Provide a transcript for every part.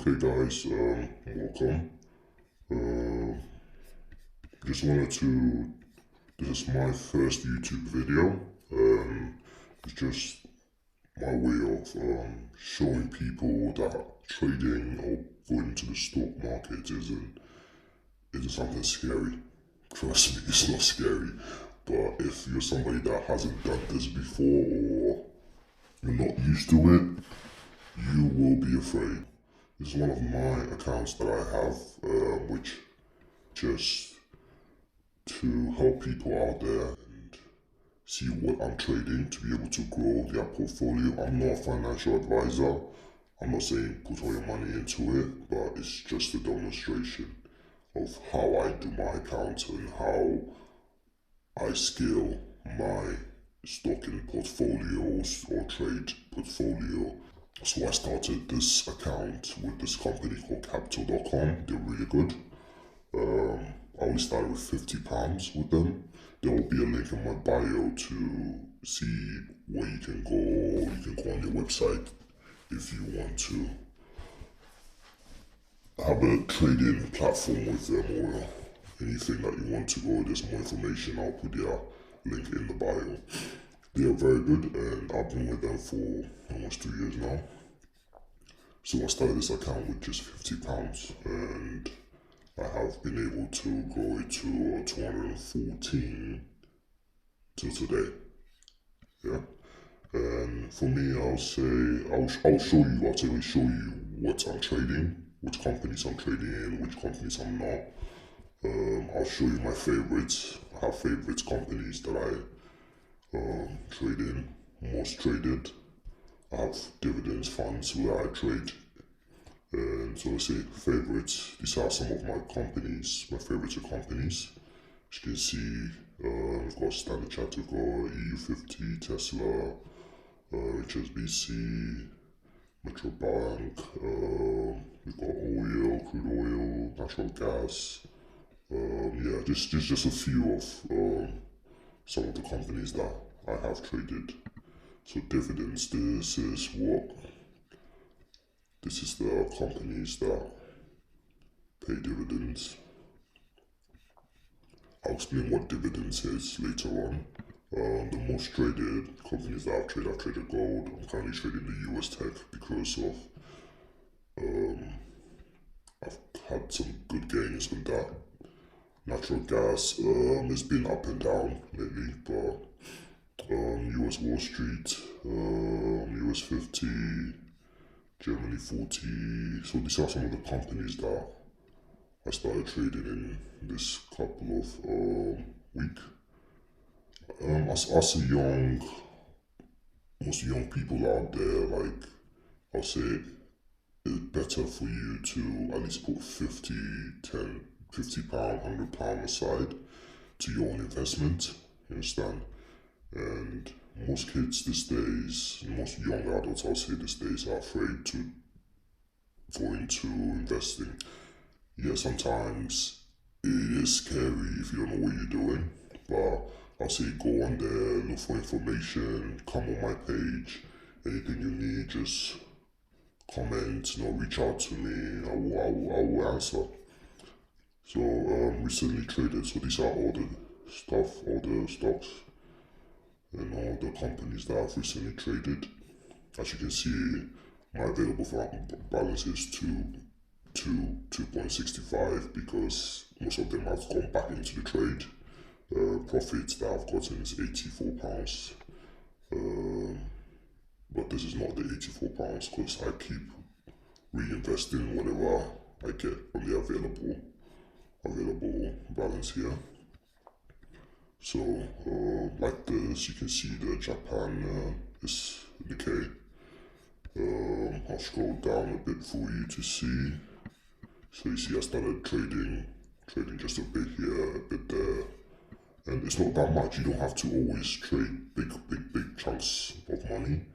Okay guys, welcome. Uh, just wanted to, this is my first YouTube video. It's just my way of showing people that trading or going to the stock market isn't something scary. Trust me, it's not scary. But if you're somebody that hasn't done this before or you're not used to it, you will be afraid. This is one of my accounts that I have, which just to help people out there and see what I'm trading to be able to grow their portfolio. I'm not a financial advisor. I'm not saying put all your money into it, but it's just a demonstration of how I do my account and how I scale my stocking portfolios or trade portfolio. So I started this account with this company called capital.com. They're really good. I only started with £50 with them. There will be a link in my bio to see where you can go, or you can go on their website if you want to have a trading platform with them or anything that you want to go. There's more information. I'll put their link in the bio. They are very good and I've been with them for almost 2 years now. So I started this account with just £50 and I have been able to grow it to 214 till today. Yeah. And for me, I'll say, I'll show you, I'll tell you, show you what I'm trading, which companies I'm trading in, which companies I'm not. I'll show you my favorites. I have favorite companies that I trade in, most traded. I have dividends funds where I trade. And so let's say favorites. These are some of my companies, my favorites are companies. As you can see, we've got Standard Chartered, we've got EU50, Tesla, HSBC, Metro Bank, we've got oil, crude oil, natural gas. Yeah, just a few of some of the companies that I have traded. So dividends, this is the companies that pay dividends. I'll explain what dividends is later on. The most traded companies that I've traded gold. I'm currently trading the US tech because of I've had some good gains on that. Natural gas has been up and down lately, but US Wall Street, US 50, Germany 40. So these are some of the companies that I started trading in this couple of week. As a most young people out there, like I'll say it's better for you to at least put 50, 10, £50, £100 aside to your own investment. You understand? And most kids these days, most young adults I'll say these days are afraid to go into investing. Yeah, sometimes it is scary if you don't know what you're doing, but I'll say go on there, look for information, come on my page, anything you need, just comment, reach out to me, I will answer. So recently traded, so these are all the stuff, all the stocks and all the companies that I've recently traded. As you can see, my available balance is 2.65 because most of them have gone back into the trade. Profits that I've gotten is £84. But this is not the £84 because I keep reinvesting whatever I get on the available balance here. So like this, you can see the Japan is decay. I'll scroll down a bit for you to see. So you see I started trading just a bit here, a bit there. And it's not that much. You don't have to always trade big chunks of money.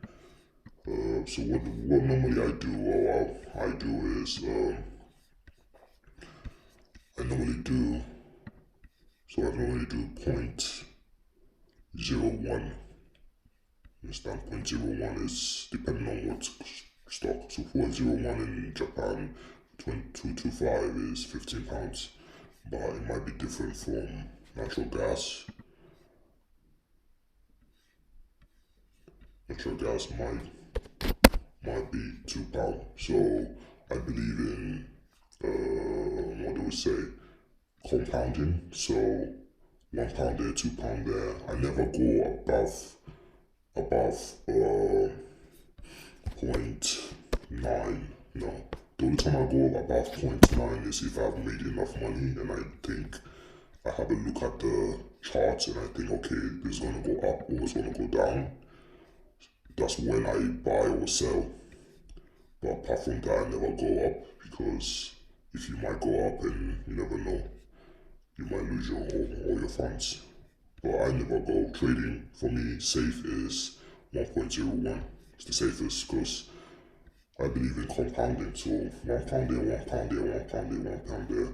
So what normally I do, or I do is I normally do point 0.01. Understand? 0.01 is depending on what stock. So 401 in Japan, 225 is £15, but it might be different from natural gas. Natural gas might be £2. So I believe in what do we say? Compounding. So £1 there, £2 there. I never go above 0.9. No. The only time I go above 0.9 is if I've made enough money and I think I have a look at the charts and I think, okay, this is gonna go up or it's gonna go down. That's when I buy or sell. But apart from that, I never go up because if you might go up and you never know, you might lose all your funds. But I never go trading. For me, safe is 1.01. It's the safest because I believe in compounding. So £1 there, £1 there, £1 there, £1 there,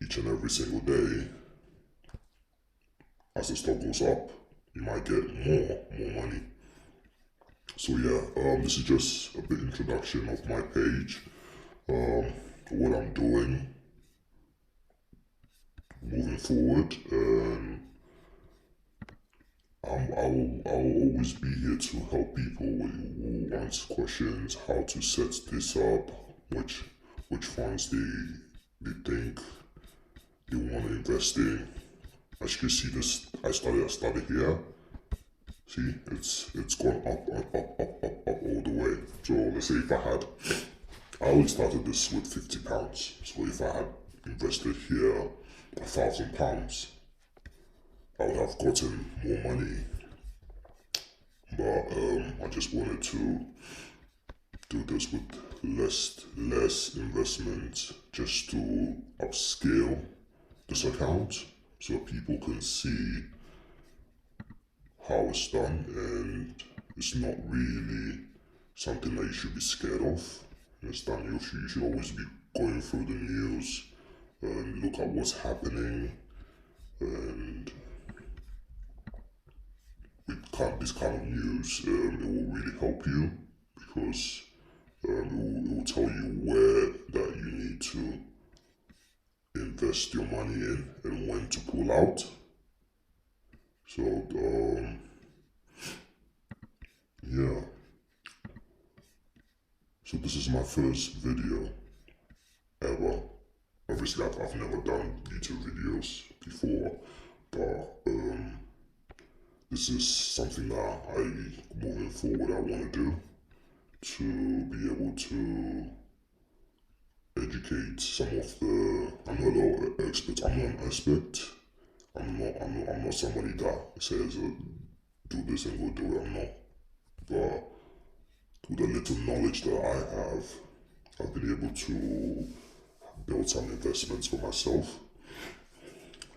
each and every single day. As the stock goes up, you might get more money. So yeah, this is just a bit introduction of my page, what I'm doing moving forward, and I'll always be here to help people who want questions, how to set this up, which funds they think they want to invest in. As you can see, this I started here. See, it's gone up all the way. So let's say if I only started this with £50. So if I had invested here £1,000, I would have gotten more money. But I just wanted to do this with less investment, just to upscale this account so people can see how it's done, and it's not really something that you should be scared of. You understand? You should always be going through the news and look at what's happening, and with this kind of news, it will really help you because it will tell you where that you need to invest your money in and when to pull out. So yeah. So this is my first video ever. Obviously, I've never done YouTube videos before, but this is something that moving forward, I want to do to be able to educate some of the. I'm not an expert. I'm not an expert. I'm not somebody that says do this and go do it. I'm not. But with the little knowledge that I have, I've been able to build some investments for myself,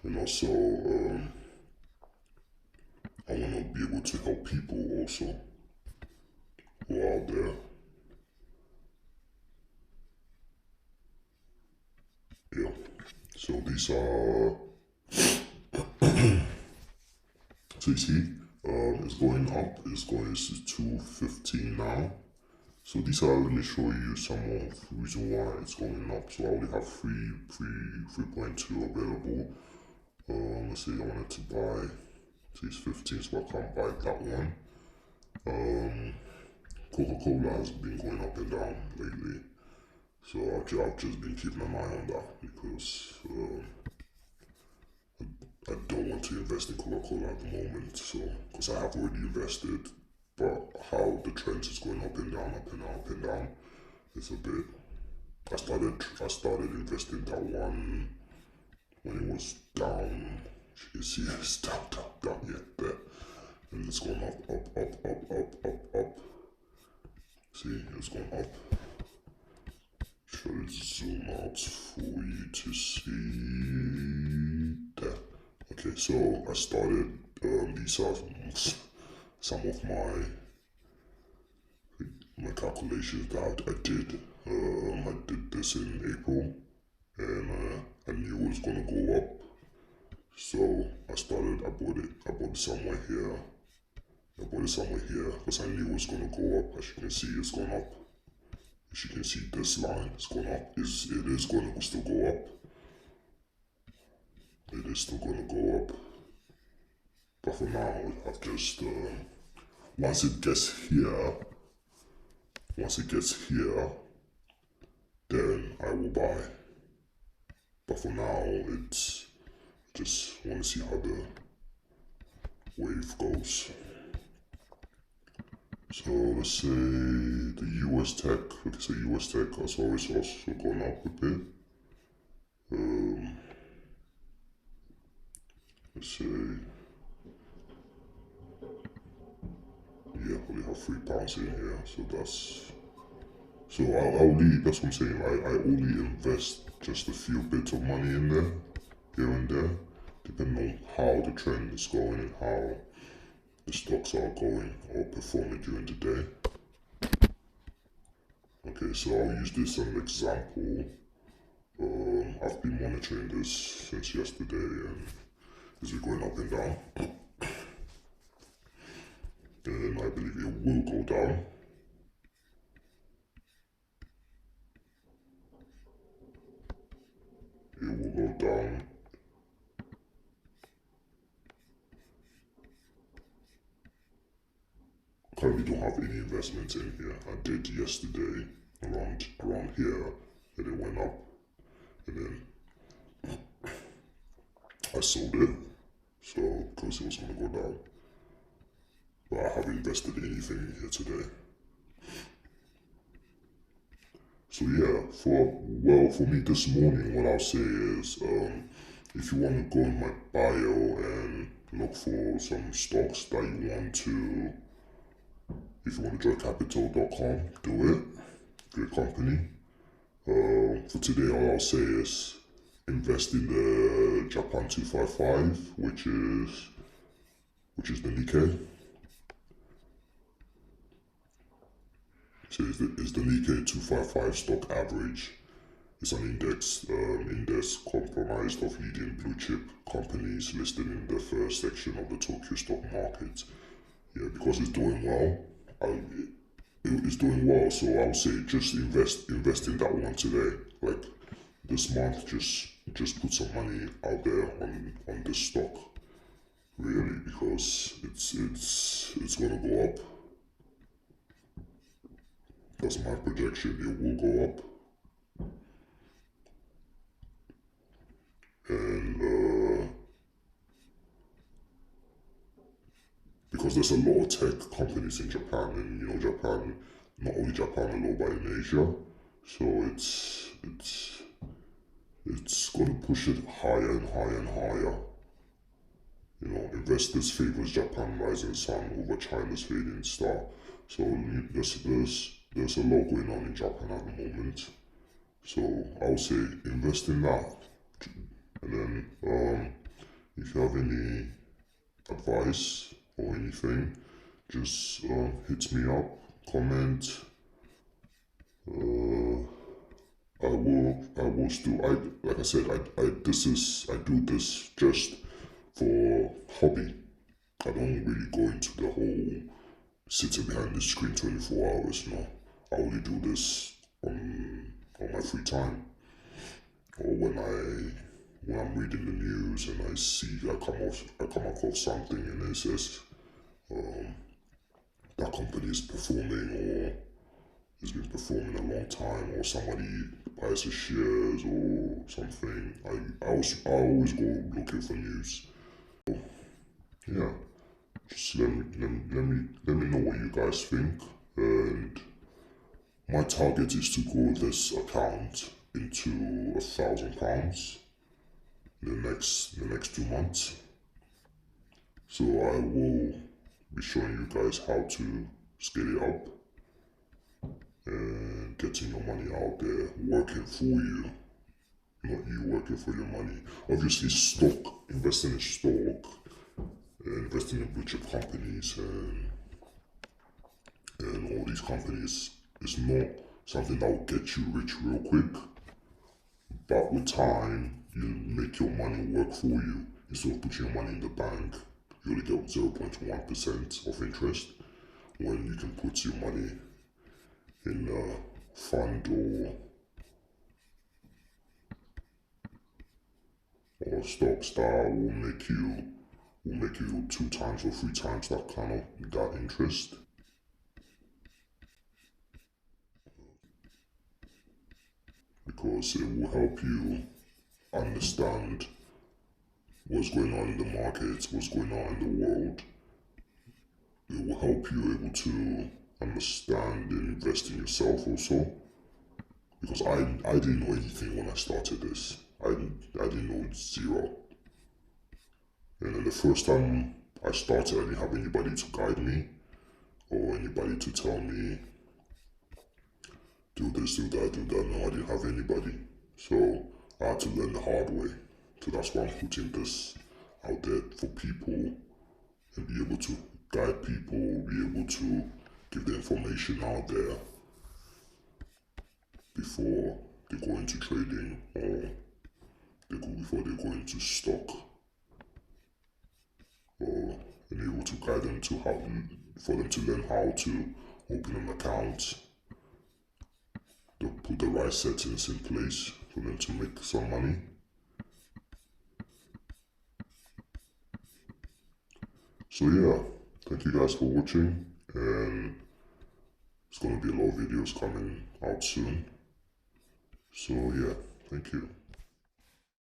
and also I want to be able to help people also who are out there. Yeah. So these are. So you see, it's going up. It's going to 215 now. So these are, let me show you some of the reason why it's going up. So I only have 3.2 available. Let's say I wanted to buy, so it's 15, so I can't buy that one. Coca-Cola has been going up and down lately. So I've just been keeping an eye on that because I don't want to invest in Coca-Cola at the moment. So because I have already invested, but how the trend is going up and down, up and down, up and down, it's a bit. I started investing that one when it was down. You can see it's down, yeah, there, and it's gone up. See, it's gone up. Try to zoom out for you to see that. Okay, so I started. These are some of my calculations that I did. I did this in April, and I knew it was gonna go up. So I bought it somewhere here. I bought it somewhere here because I knew it was gonna go up. As you can see, it's gone up. as you can see, this line is going up. It is going to still go up. It is still going to go up. But for now, I've just, once it gets here, then I will buy. But for now, it's just want to see how the wave goes. So let's say the US tech, okay, so US tech has always also gone up a bit. Let's say, yeah, we have £3 in here, so that's, so I only, that's what I'm saying, I only invest just a few bits of money in there, here and there, depending on how the trend is going and how the stocks are going or performing during the day. Okay, so I'll use this as an example. I've been monitoring this since yesterday, and is it going up and down? And I believe it will go down. It will go down. Currently don't have any investments in here. I did yesterday around here, and it went up, and then I sold it, so because it was gonna go down. But I haven't invested anything here today. So yeah, for me this morning, what I'll say is, if you want to go in my bio and look for some stocks that you want to, if you want to join capital.com, do it. Great company. For today, all I'll say is invest in the Japan 255, which is the Nikkei. So it's the Nikkei 255 stock average. It's an index comprised of leading blue chip companies listed in the first section of the Tokyo stock market. Yeah, because it's doing well. It's doing well, so I would say just invest in that one today. Like this month, just put some money out there on this stock, really, because it's gonna go up. That's my projection. It will go up. And because there's a lot of tech companies in Japan, and Japan, not only Japan alone, but in Asia, so it's gonna push it higher and higher and higher. Investors favors Japan rising sun over China's fading star. So there's a lot going on in Japan at the moment. So I would say invest in that. And then if you have any advice or anything, just hit me up, comment. I will still, like I said, I do this just for hobby. I don't really go into the whole sitting behind the screen 24 hours, no. I only do this on my free time, or when I'm reading the news and I come across something and it says that company is performing or has been performing a long time, or somebody buys the shares or something. I always go looking for news. Yeah, just let me know what you guys think. And my target is to grow this account into £1,000 in the next 2 months. So I will be showing you guys how to scale it up and getting your money out there, working for you, not you working for your money. Obviously, investing in stock, investing in blue chip companies, and all these companies is not something that will get you rich real quick. But with time, you make your money work for you. Instead of putting your money in the bank, you only get 0.1% of interest, when you can put your money in fund or stocks that will make you 2 times or 3 times that interest. Because it will help you understand what's going on in the market, what's going on in the world. It will help you able to understand and invest in yourself also. Because I didn't know anything when I started this. I didn't know zero. And then the first time I started, I didn't have anybody to guide me or anybody to tell me do this, do that, do that. No, I didn't have anybody. So I had to learn the hard way. So that's why I'm putting this out there for people and be able to guide people, be able to give the information out there before they go into trading or before they go into stock, or and able to guide them to how for them to learn how to open an account, to put the right settings in place for them to make some money. So yeah, thank you guys for watching, and it's gonna be a lot of videos coming out soon. So yeah, thank you.